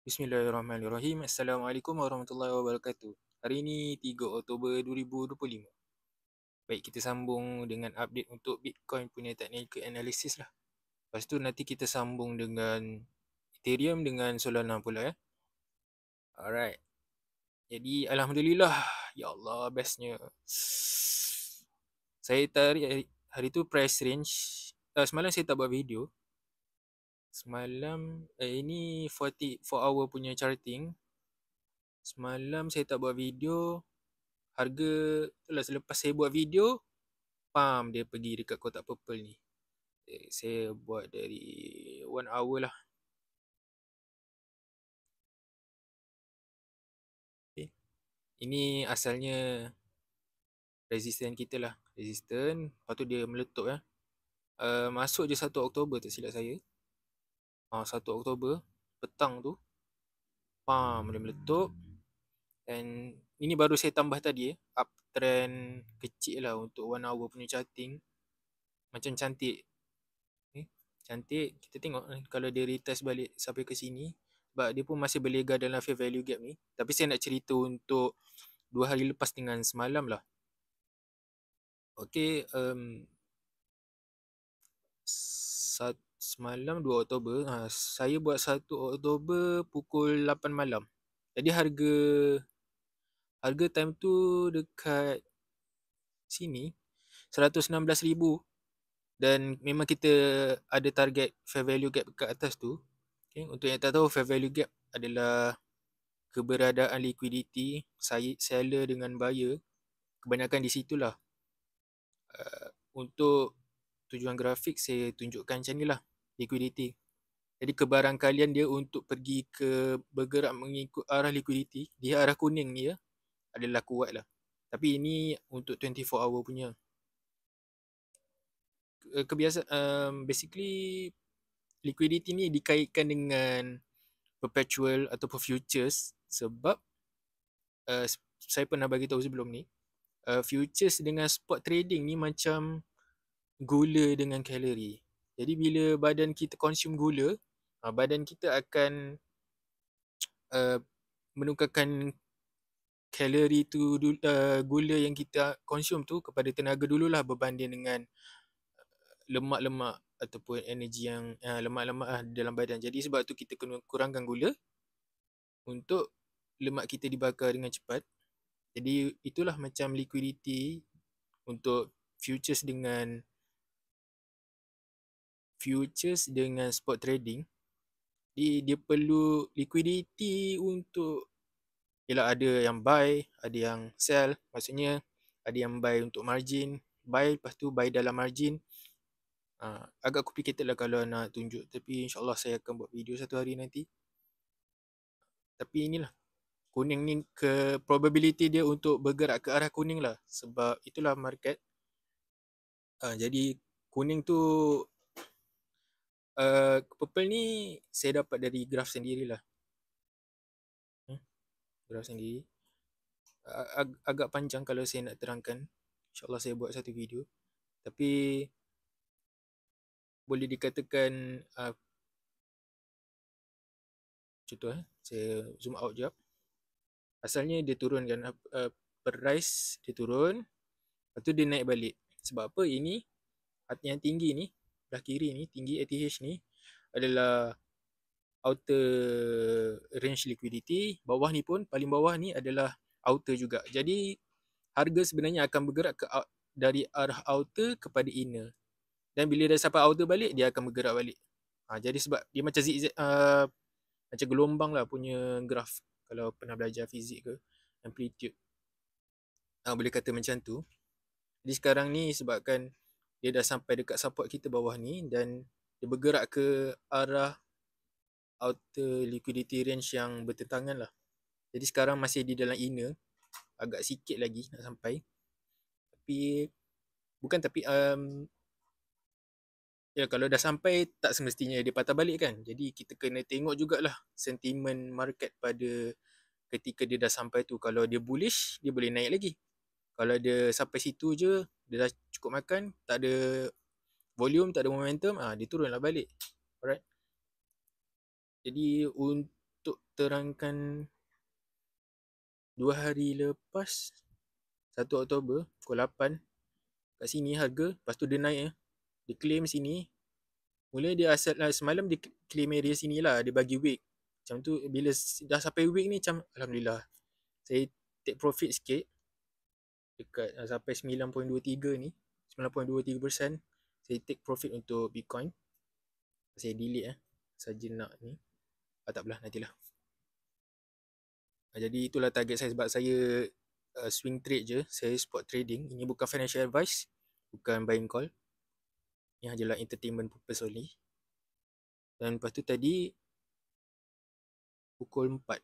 Bismillahirrahmanirrahim. Assalamualaikum warahmatullahi wabarakatuh. Hari ini 3 Oktober 2025. Baik, kita sambung dengan update untuk Bitcoin punya technical analysis lah. Lepas tu nanti kita sambung dengan Ethereum dengan Solana pula ya. Alright. Jadi Alhamdulillah. Ya Allah, bestnya. Saya tarik hari tu price range. Semalam saya tak buat video. Semalam ini 4 hour punya charting. Semalam saya tak buat video. Harga itulah selepas saya buat video, pam dia pergi dekat kotak purple ni. Saya buat dari 1 hour lah. Okay. Ini asalnya resisten kita lah. Resisten, lepas tu dia meletup ya. Masuk je 1 Oktober tak silap saya. 1 Oktober petang tu, pam dia meletup. Dan ini baru saya tambah tadi uptrend kecil lah untuk 1 hour punya charting. Macam cantik. Cantik. Kita tengok kalau dia retest balik sampai ke sini. Sebab dia pun masih berlega dalam fair value gap ni. Tapi saya nak cerita untuk 2 hari lepas dengan semalam lah. Okay. Semalam 2 Oktober. Saya buat 1 Oktober pukul 8 malam. Jadi harga time tu dekat sini 116,000. Dan memang kita ada target fair value gap kat atas tu. Okay. Untuk yang tak tahu, fair value gap adalah keberadaan liquidity seller dengan buyer. Kebanyakan di situlah. Untuk tujuan grafik saya tunjukkan macam ni lah, liquidity. Jadi kebarangkalian dia untuk pergi ke bergerak mengikut arah liquidity, dia arah kuning ni adalah kuat lah. Tapi ini untuk 24 hour punya. Kebiasaan basically liquidity ni dikaitkan dengan perpetual ataupun futures sebab saya pernah bagi tahu sebelum ni, futures dengan spot trading ni macam gula dengan kalori. Jadi bila badan kita consume gula, badan kita akan menukarkan kalori tu, gula yang kita consume tu kepada tenaga dululah berbanding dengan lemak-lemak ataupun energi yang lemak-lemak dalam badan. Jadi sebab tu kita kena kurangkan gula untuk lemak kita dibakar dengan cepat. Jadi itulah macam liquidity untuk futures dengan spot trading. Dia perlu liquidity untuk, yelah, ada yang buy, ada yang sell. Maksudnya ada yang buy untuk margin, buy lepas tu buy dalam margin. Agak complicated lah kalau nak tunjuk, tapi insyaAllah saya akan buat video satu hari nanti. Tapi inilah, kuning ni ke probability dia untuk bergerak ke arah kuning lah, sebab itulah market. Jadi kuning tu, purple ni saya dapat dari graf sendirilah. Graf sendiri. Agak panjang kalau saya nak terangkan. InsyaAllah saya buat satu video. Tapi boleh dikatakan contoh saya zoom out jap. Asalnya dia turun kan, price dia turun, lepas tu dia naik balik. Sebab apa? Ini yang tinggi ni, belah kiri ni, tinggi ATH ni adalah outer range liquidity. Bawah ni pun, paling bawah ni adalah outer juga. Jadi harga sebenarnya akan bergerak dari arah outer kepada inner. Dan bila dah sampai outer balik, dia akan bergerak balik. Jadi sebab dia macam zigzag, macam gelombang lah punya graf. Kalau pernah belajar fizik ke, amplitude, boleh kata macam tu. Jadi sekarang ni sebabkan dia dah sampai dekat support kita bawah ni, dan dia bergerak ke arah outer liquidity range yang bertentangan lah. Jadi sekarang masih di dalam inner, agak sikit lagi nak sampai. Ya, kalau dah sampai tak semestinya dia patah balik kan. Jadi kita kena tengok jugalah sentimen market pada ketika dia dah sampai tu. Kalau dia bullish, dia boleh naik lagi. Kalau dia sampai situ je, dia dah cukup makan, tak ada volume, tak ada momentum, dia turunlah balik. Alright. Jadi untuk untuk terangkan 2 hari lepas 1 Oktober pukul 8 kat sini harga, lepas tu dia naik dia claim sini. Mula dia semalam dia claim area sini lah, dia bagi week macam tu. Bila dah sampai week ni macam alhamdulillah saya take profit sikit dekat sampai 9.23 ni, 9.23%. Saya take profit untuk Bitcoin. Saya delete saja nak ni. Tak apalah, nantilah. Jadi itulah target saya, sebab saya swing trade je, saya spot trading. Ini bukan financial advice, bukan buying call. Ini hanyalah entertainment purpose only. Dan lepas tu tadi pukul 4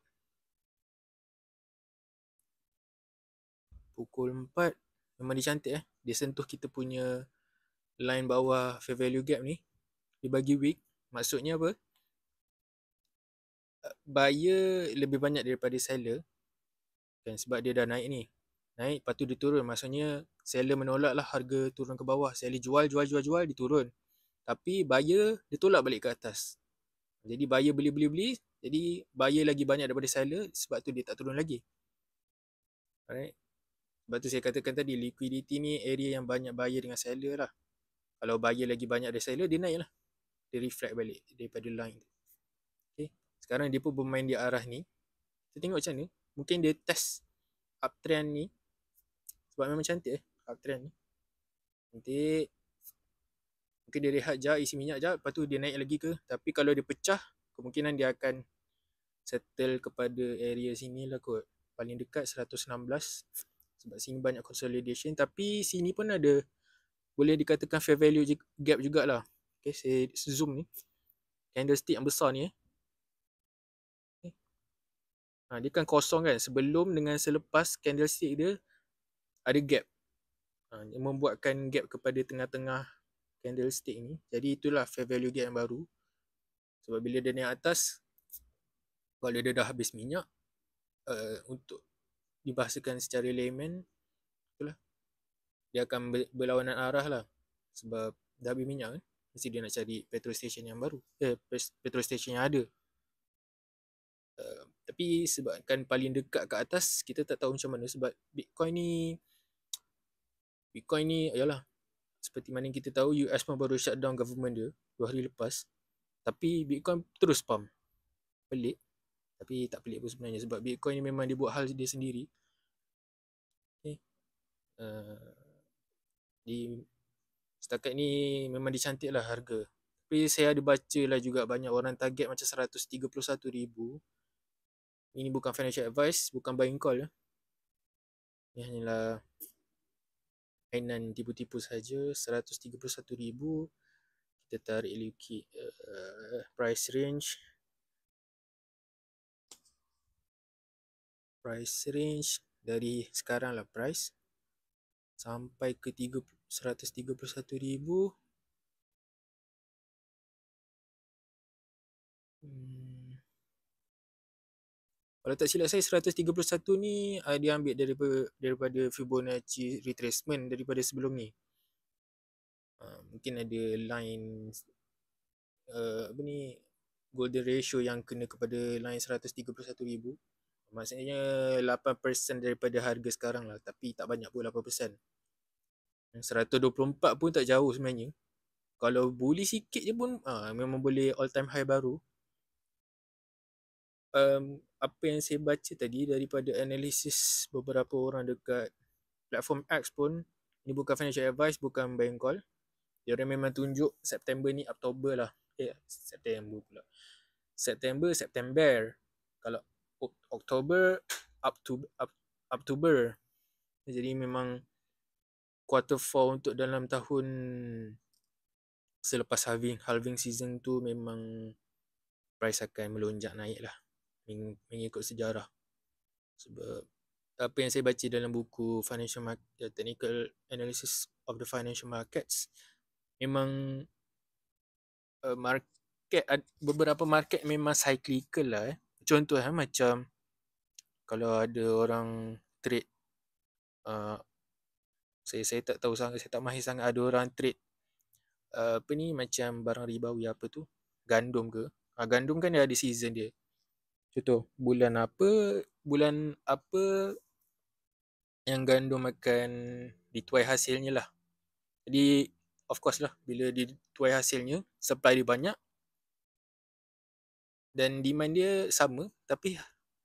memang dia cantik dia sentuh kita punya line bawah fair value gap ni. Dia bagi wick, maksudnya apa? Buyer lebih banyak daripada seller kan, sebab dia dah naik ni. Naik, lepas tu dia turun. Maksudnya seller menolak lah harga turun ke bawah. Seller jual, dia turun. Tapi buyer dia tolak balik ke atas. Jadi buyer beli. Jadi buyer lagi banyak daripada seller, sebab tu dia tak turun lagi. Alright. Sebab tu saya katakan tadi, liquidity ni area yang banyak buyer dengan seller lah. Kalau buyer lagi banyak dari seller, dia naik lah. Dia reflect balik daripada line tu. Okay. Sekarang dia pun bermain di arah ni. Kita tengok macam ni. Mungkin dia test uptrend ni. Sebab memang cantik uptrend ni. Cantik. Mungkin dia rehat jap, isi minyak jap, lepas tu dia naik lagi ke. Tapi kalau dia pecah, kemungkinan dia akan settle kepada area sini lah kot. Paling dekat 116. Sebab sini banyak consolidation. Tapi sini pun ada, boleh dikatakan fair value gap jugalah. Okay, saya zoom ni. Candlestick yang besar ni okay. Dia kan kosong kan. Sebelum dengan selepas candlestick dia ada gap. Dia membuatkan gap kepada tengah-tengah candlestick ni. Jadi itulah fair value gap yang baru. Sebab bila dia naik atas, kalau dia dah habis minyak, untuk dibahasakan secara layman, itulah, dia akan berlawanan arah lah. Sebab dah habis minyak kan, mesti dia nak cari petrol station yang baru, petrol station yang ada. Tapi sebabkan paling dekat ke atas, kita tak tahu macam mana. Sebab Bitcoin ni yalah, seperti mana kita tahu, US pun baru shutdown government dia 2 hari lepas. Tapi Bitcoin terus pump. Pelik. Tapi tak pelik pun sebenarnya, sebab Bitcoin ni memang dia buat hal dia sendiri. Okay. Setakat ni memang dicantik lah harga. Tapi saya ada baca lah juga banyak orang target macam 131,000. Ini bukan financial advice, bukan buying call. Ini hanyalah mainan tipu-tipu saja. 131,000. Kita tarik liquid price range. Price range dari sekarang lah price sampai ke 131,000. Kalau tak silap saya, 131 ni dia ambil daripada Fibonacci retracement daripada sebelum ni. Mungkin ada line golden ratio yang kena kepada line 131,000. Maksudnya 8% daripada harga sekarang lah. Tapi tak banyak pun 8%. 124 pun tak jauh sebenarnya. Kalau bully sikit je pun memang boleh all time high baru. Apa yang saya baca tadi daripada analisis beberapa orang dekat platform X pun, ini bukan financial advice, bukan buying call. Dia orang memang tunjuk September ni Oktober lah. September. Kalau Oktober Oktober. Jadi memang quarter 4 untuk dalam tahun selepas halving season tu memang price akan melonjak naik lah, mengikut sejarah. Sebab apa yang saya baca dalam buku Financial Market, Technical Analysis of the Financial Markets, memang beberapa market memang cyclical lah. Contoh macam kalau ada orang trade, saya tak tahu sangat, saya tak mahir sangat, ada orang trade macam barang ribawi apa tu, gandum ke. Gandum kan dia ada season dia. Contoh, bulan apa yang gandum akan dituai hasilnya lah. Jadi of course lah, bila dituai hasilnya, supply dia banyak dan demand dia sama, tapi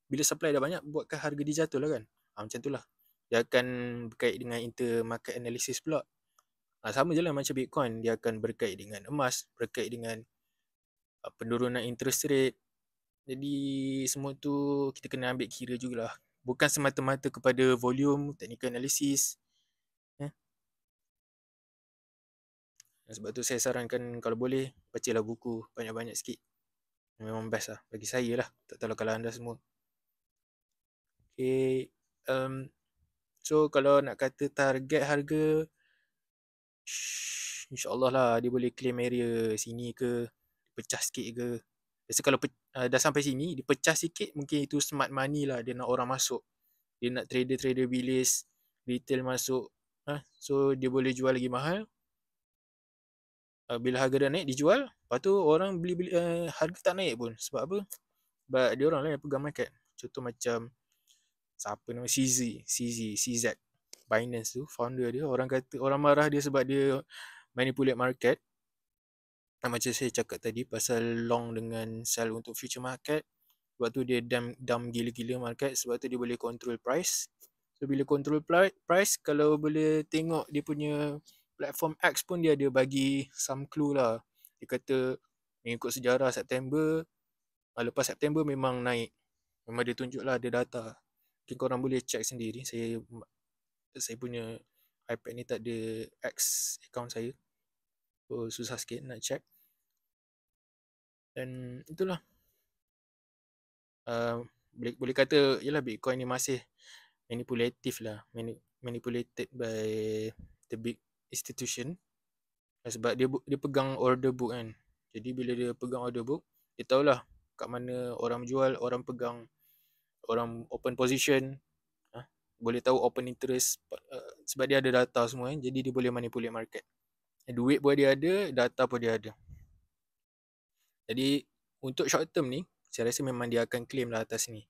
bila supply dah banyak, buatkan harga dia jatuh lah kan. Macam tu lah. Dia akan berkait dengan intermarket analysis pula. Sama je lah macam Bitcoin. Dia akan berkait dengan emas, berkait dengan penurunan interest rate. Jadi semua tu kita kena ambil kira jugalah. Bukan semata-mata kepada volume, technical analysis. Sebab tu saya sarankan kalau boleh, bacalah buku banyak-banyak sikit. Memang best lah bagi saya lah. Tak tahu kalau anda semua. Okay. So kalau nak kata target harga, InsyaAllah lah dia boleh claim area sini ke, pecah sikit ke. Biasa kalau dah sampai sini, dia pecah sikit, mungkin itu smart money lah. Dia nak orang masuk. Dia nak trader-trader bilis, retail masuk. So dia boleh jual lagi mahal. Bila harga dah naik, dijual. Lepas tu orang beli harga tak naik pun. Sebab apa? Sebab dia orang lah yang pegang market. Contoh macam siapa nama CZ Binance tu, founder dia, orang marah dia sebab dia manipulate market. Macam saya cakap tadi pasal long dengan sell untuk future market. Sebab tu dia dump gila-gila market. Sebab tu dia boleh control price. So bila control price, kalau boleh tengok dia punya platform X pun dia ada bagi some clue lah. Dia kata mengikut sejarah September, lepas September memang naik. Memang dia tunjuk lah, ada data. Mungkin korang boleh check sendiri. Saya punya iPad ni tak ada X account saya. So susah sikit nak check. Dan itulah. Boleh kata yalah, Bitcoin ni masih manipulative lah. Manipulated by the big institution. Sebab dia pegang order book kan. Jadi bila dia pegang order book, dia tahulah kat mana orang jual, orang pegang, orang open position. Boleh tahu open interest. Sebab dia ada data semua kan. Jadi dia boleh manipulate market. Duit pun dia ada, data pun dia ada. Jadi untuk short term ni, saya rasa memang dia akan claim lah atas ni.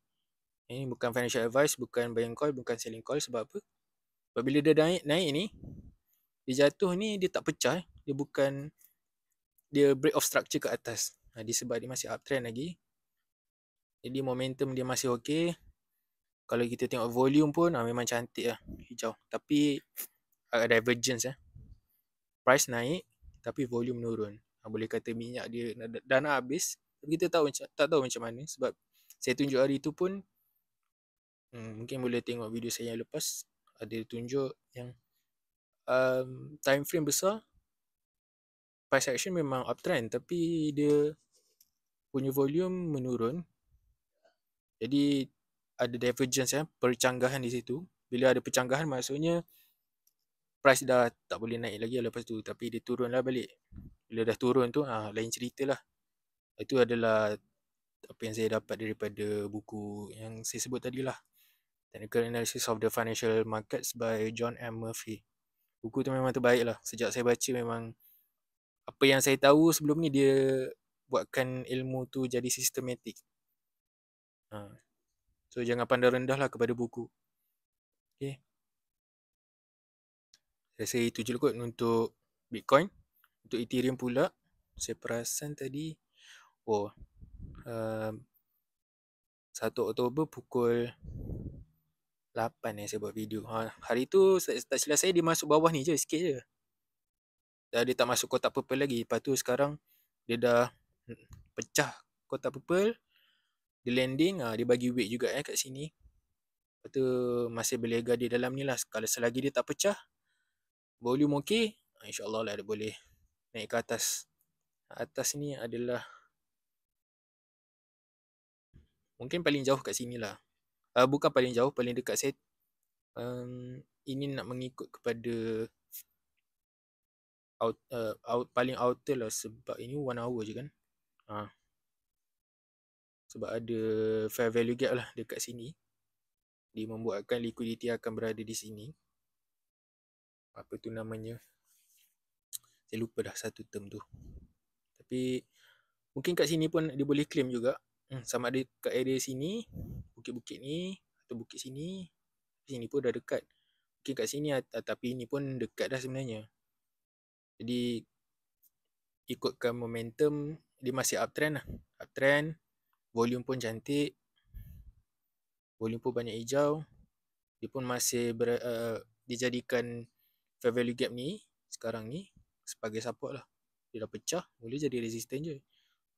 Ini bukan financial advice, bukan buying call, bukan selling call. Sebab apa? Sebab bila dia naik ni, dia jatuh ni, dia tak pecah. Dia bukan, dia break off structure ke atas. Dia sebab dia masih uptrend lagi. Jadi momentum dia masih okay. Kalau kita tengok volume pun memang cantik lah, hijau. Tapi divergence price naik tapi volume menurun. Boleh kata minyak dia dah nak habis. Kita tak tahu macam mana. Sebab saya tunjuk hari tu pun, mungkin boleh tengok video saya yang lepas, ada tunjuk yang time frame besar, price action memang uptrend tapi dia punya volume menurun. Jadi ada divergence percanggahan di situ. Bila ada percanggahan maksudnya price dah tak boleh naik lagi lepas tu, tapi dia turun lah balik. Bila dah turun tu lain cerita lah. Itu adalah apa yang saya dapat daripada buku yang saya sebut tadi lah, Technical Analysis of the Financial Markets by John M. Murphy. Buku tu memang terbaik lah. Sejak saya baca memang apa yang saya tahu sebelum ni, dia buatkan ilmu tu jadi sistematik. So jangan pandang rendah lah kepada buku. Okay. Saya rasa itu je kot untuk Bitcoin. Untuk Ethereum pula, saya perasan tadi 1 Oktober pukul 8 saya buat video. Hari tu tak silap saya, dia masuk bawah ni je, sikit je. Dia tak masuk kotak purple lagi. Lepas tu sekarang dia dah pecah kotak purple. Dia landing, dia bagi weight juga kat sini. Lepas tu masih berlega di dalam ni lah. Kalau selagi dia tak pecah, volume okey, InsyaAllah lah dia boleh naik ke atas. Atas ni adalah mungkin paling jauh kat sini lah. Bukan paling jauh, paling dekat saya. Ini nak mengikut kepada paling outer lah. Sebab ini 1 hour je kan. Sebab ada fair value gap lah dekat sini. Dia membuatkan liquidity akan berada di sini. Apa tu namanya, saya lupa dah satu term tu. Tapi mungkin kat sini pun dia boleh claim juga. Sama ada kat area sini, bukit-bukit ni atau bukit sini. Sini pun dah dekat. Mungkin kat sini tapi ini pun dekat dah sebenarnya. Jadi ikutkan momentum, dia masih uptrend lah. Uptrend, volume pun cantik, volume pun banyak hijau. Dia pun masih dijadikan fair value gap ni sekarang ni sebagai support lah. Dia dah pecah, boleh jadi resistance je.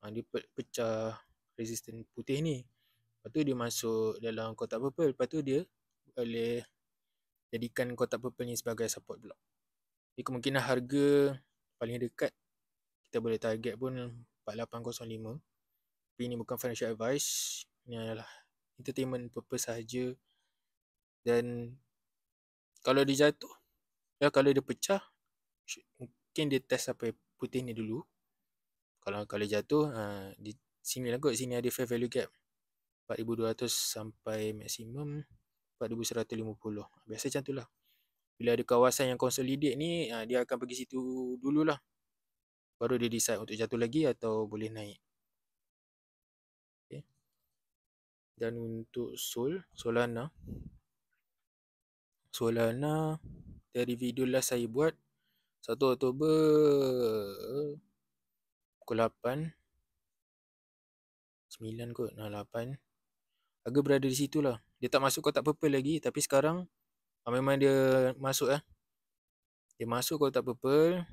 Dia pecah resistance putih ni. Lepas tu dia masuk dalam kotak purple. Lepas tu dia boleh jadikan kotak purple ni sebagai support pula. Jadi kemungkinan harga paling dekat kita boleh target pun 4805. Tapi ini bukan financial advice. Ini adalah entertainment purpose sahaja. Dan kalau dia jatuh, kalau dia pecah, mungkin dia test sampai putih ni dulu. Kalau jatuh, di sini lah kot. Sini ada fair value gap 4200 sampai maksimum 4150. Biasa macam tu lah. Bila ada kawasan yang consolidate ni, dia akan pergi situ dululah. Baru dia decide untuk jatuh lagi atau boleh naik. Okay. Dan untuk Solana dari video last saya buat 1 Oktober pukul 8 9 kot, 8. Harga berada di situ lah. Dia tak masuk kotak purple lagi, tapi sekarang memang dia masuk Dia masuk kotak purple.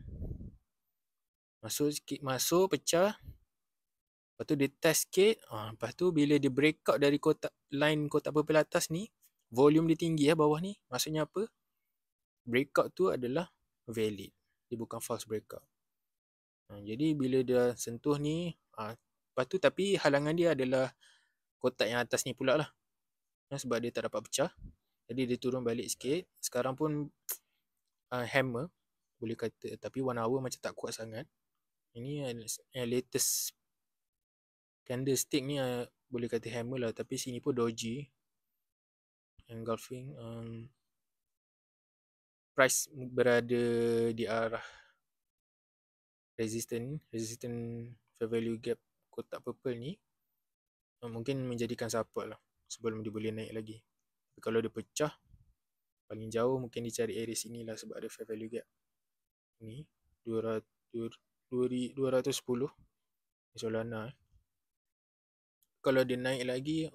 Masuk sikit, pecah. Lepas tu dia test sikit. Lepas tu bila dia break out dari line kotak purple atas ni, volume dia tinggi bawah ni. Maksudnya apa? Breakout tu adalah valid. Dia bukan false breakout. Jadi bila dia sentuh ni, lepas tu tapi halangan dia adalah kotak yang atas ni pula lah. Sebab dia tak dapat pecah. Jadi dia turun balik sikit. Sekarang pun hammer boleh kata, tapi 1 hour macam tak kuat sangat. Ini yang latest candlestick ni boleh kata hammer lah, tapi sini pun doji. Engulfing, price berada di arah resistance fair value gap kotak purple ni, mungkin menjadikan support lah sebelum dia boleh naik lagi. Tapi kalau dia pecah paling jauh, mungkin dia cari area sini lah sebab ada fair value gap ni 210 Solana. Kalau dia naik lagi,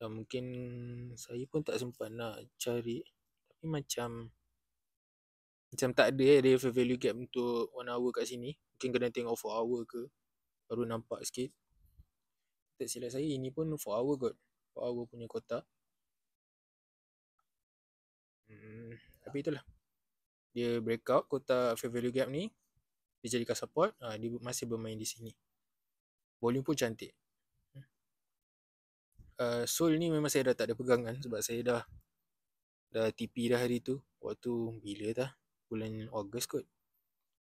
mungkin saya pun tak sempat nak cari, tapi macam tak ada dia fair value gap untuk 1 hour kat sini. Mungkin kena tengok 4 hour ke baru nampak sikit. Tak silap saya, ini pun 4 hour kot, 4 hour punya kotak. Tapi itulah, dia breakout kotak fair value gap ni, dia jadikan support. Dia masih bermain di sini. Volume pun cantik. Sol ni memang saya dah tak ada pegangan sebab saya dah TP dah hari tu. Waktu bila dah? Bulan Ogos kot.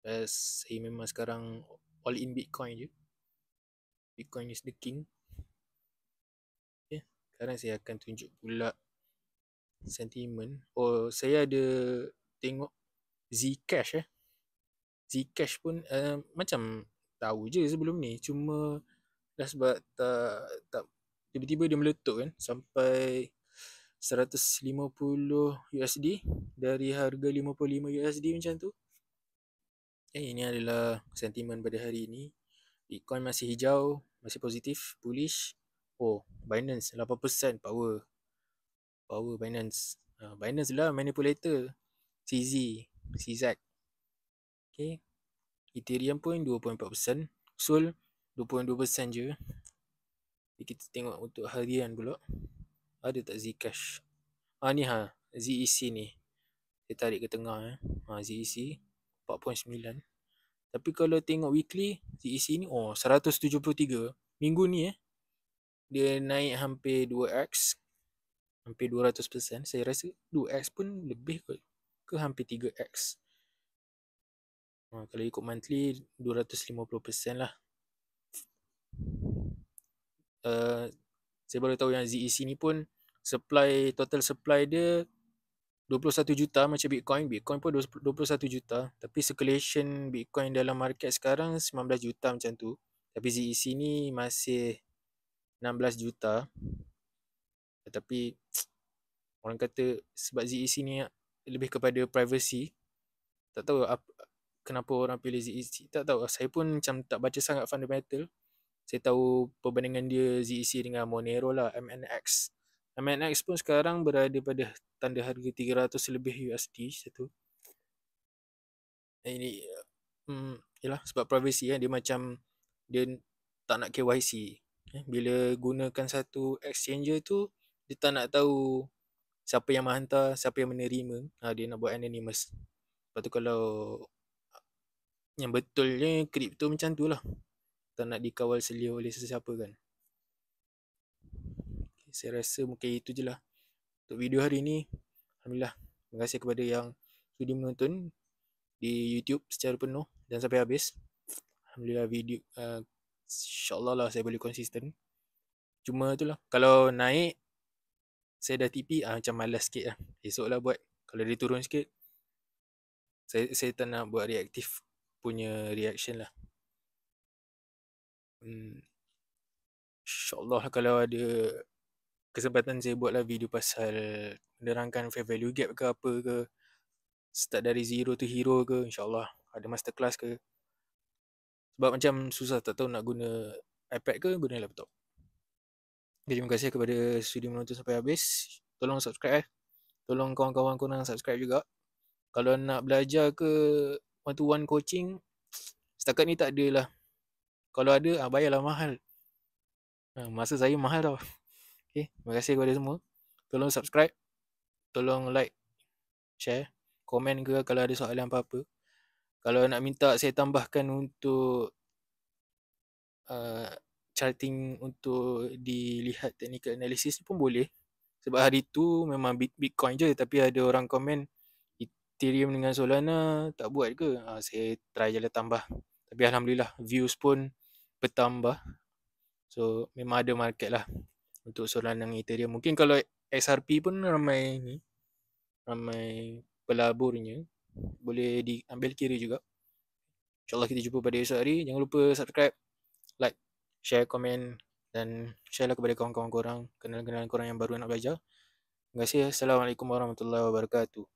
Saya memang sekarang all in Bitcoin je. Bitcoin is the king. Okay. Sekarang saya akan tunjuk pula sentiment. Saya ada tengok Zcash. Zcash pun macam tahu je sebelum ni. Cuma dah sebab tak tiba-tiba dia meletup kan sampai 150 USD dari harga 55 USD macam tu. Ini adalah sentimen pada hari ini. Bitcoin masih hijau, masih positif, bullish. Binance 8% power Binance. Binance lah manipulator. CZ. Okay. Ethereum pun 2.4%. Sol 2.2% je. Jadi kita tengok untuk harian pula. Ada tak Zcash? Ni ZEC ni. Saya tarik ke tengah. ZEC 4.9. Tapi kalau tengok weekly, ZEC ni 173. Minggu ni dia naik hampir 2x. Hampir 200%. Saya rasa 2x pun lebih kot. Ke hampir 3x. Kalau ikut monthly 250% lah. Saya baru tahu yang ZEC ni pun total supply dia 21 juta macam Bitcoin. Bitcoin pun 21 juta. Tapi circulation Bitcoin dalam market sekarang 19 juta macam tu. Tapi ZEC ni masih 16 juta. Tapi orang kata sebab ZEC ni lebih kepada privacy. Tak tahu kenapa orang pilih ZEC. Tak tahu. Saya pun macam tak baca sangat fundamental. Saya tahu perbandingan dia ZEC dengan Monero lah, MNX. MNX pun sekarang berada pada tanda harga 300 lebih USD satu. Ini yalah sebab privacy dia macam dia tak nak KYC. Bila gunakan satu exchanger tu dia tak nak tahu siapa yang menghantar, siapa yang menerima. Dia nak buat anonymous. Lepas tu kalau yang betulnya kripto macam tu lah. Tak nak dikawal selia oleh sesiapa kan. Saya rasa mungkin itu je lah untuk video hari ni. Alhamdulillah. Terima kasih kepada yang sudi menonton di YouTube secara penuh dan sampai habis. Alhamdulillah video insyaAllah lah saya boleh konsisten. Cuma tu lah, kalau naik saya dah TP macam malas sikit lah. Esok lah buat. Kalau dia turun sikit saya tak nak buat reaktif punya reaction lah. InsyaAllah kalau ada kesempatan saya buat lah video pasal menerangkan fair value gap ke apa ke, start dari zero to hero ke, insyaAllah ada masterclass ke. Sebab macam susah, tak tahu nak guna iPad ke guna laptop. Okay, terima kasih kepada sudi menonton sampai habis. Tolong subscribe Tolong kawan-kawan korang subscribe juga. Kalau nak belajar ke one-to-one coaching, setakat ni tak ada lah. Kalau ada, bayarlah mahal. Masa saya mahal tau. Okay, terima kasih kepada semua. Tolong subscribe, tolong like, share, komen ke kalau ada soalan apa-apa. Kalau nak minta saya tambahkan untuk charting untuk dilihat technical analysis pun boleh. Sebab hari tu memang Bitcoin je, tapi ada orang komen Ethereum dengan Solana tak buat ke? Saya try je lah tambah. Tapi Alhamdulillah views pun bertambah. So memang ada market lah untuk Solana dan Ethereum. Mungkin kalau XRP pun ramai pelaburnya, boleh diambil kira juga. InsyaAllah kita jumpa pada esok hari. Jangan lupa subscribe, like, share, komen dan share lah kepada kawan-kawan korang, kenalan-kenalan korang yang baru nak belajar. Terima kasih. Assalamualaikum warahmatullahi wabarakatuh.